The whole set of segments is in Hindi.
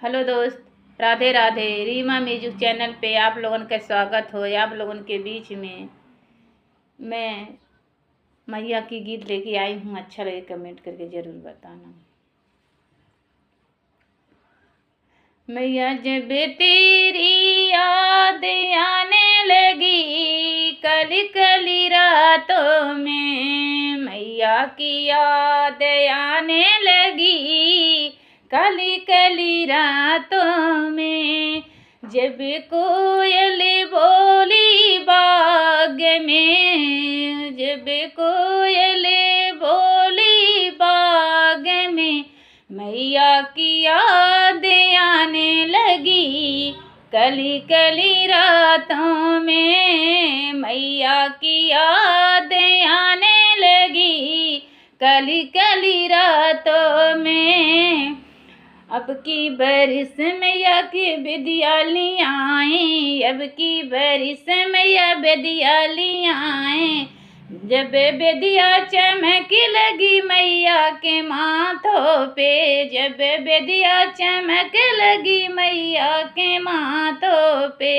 हेलो दोस्त, राधे राधे। रीमा म्यूजिक चैनल पे आप लोगन का स्वागत हो। आप लोगन के बीच में मैं मैया की गीत लेके आई हूँ। अच्छा लगे कमेंट करके ज़रूर बताना। मैया जब तेरी याद आने लगी कली कली रातों में, मैया की याद आने लगी कली कली रातों में। जब कोयल बोली बाग में, जब कोयल बोली बाग में, मैया की याद आने लगी कली कली रातों में, मैया की याद आने लगी कली कली रातों में। अब की बरिस मैया की बेदियाली आए, अब की बरिस मैया बेदियाली आए। जब बेदिया चमक लगी मैया के माथों पे, जब बेदिया चमक लगी मैया के माथों पे,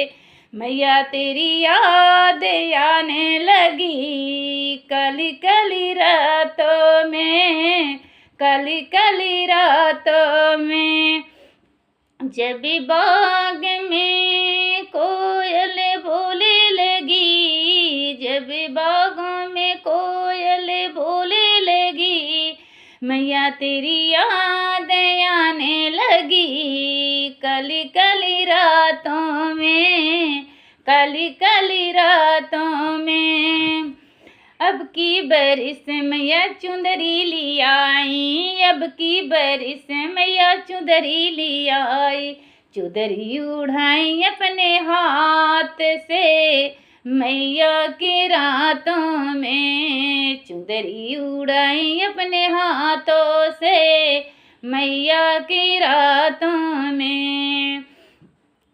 मैया तेरी याद आने लगी कली कली रातों में, कली कली रातों में। जब बाग में कोयल बोले लगी, जब बागों में कोयल बोले लगी, मैया तेरी याद आने लगी कली कली रातों में, कली कली रातों में। अब की बरिस मैया चुंदरी ली आई, अब की बरिस मैया चुंदरी ली आई। चुंदरी उड़ाई अपने हाथ से मैया के रातों में, चुंदरी उड़ाई अपने हाथों से मैया की रातों में।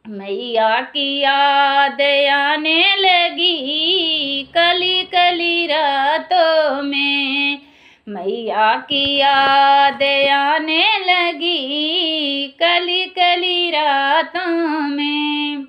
मैया की याद आने लगी कली कली रातों में, मैया की याद आने लगी कली कली रातों में।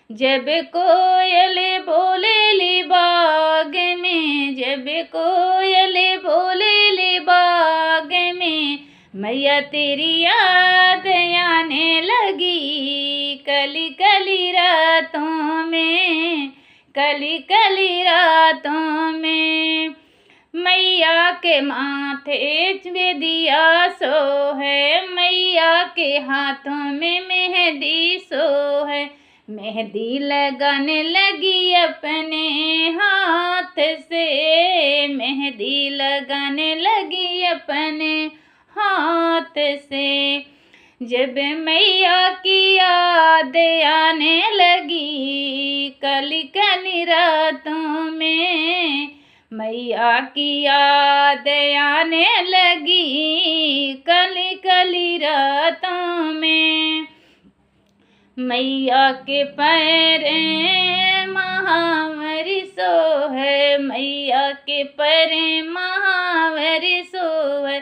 जब कोयल बोले ली बाग में, जब कोयल बोले ली बाग में, मैया तेरी याद आने लगी कली कली रातों में, कली कली रातों में। मैया के माथे बेदिया सो है, मैया के हाथों में मेहंदी सो है। मेहंदी लगाने लगी अपने हाथ से, मेहंदी लगाने लगी अपने हाथ से। जब मैया की याद आने लगी कली कली रातों में, मैया की याद आने लगी कली कली रातों में। मैया के पैर महावरी सो है, मैया के पैर महावरी सो है।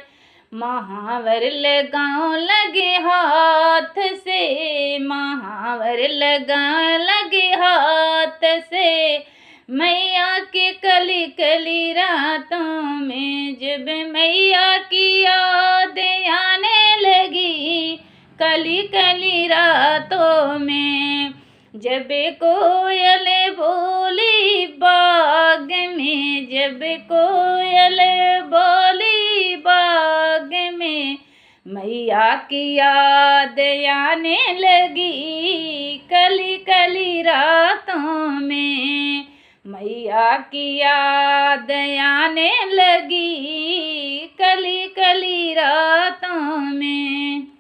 महावर लगाओ लगे हाथ से, महावर लगाओ लगे हाथ से, मैया के कली कली रातों में। जब मैया की याद आने लगी कली कली रातों में, जब कोयल बोली बाग में, जब कोयल बोली बाग में, मैया की याद आने लगी कली कली रातों में, मैया की याद आने लगी कली कली रातों में।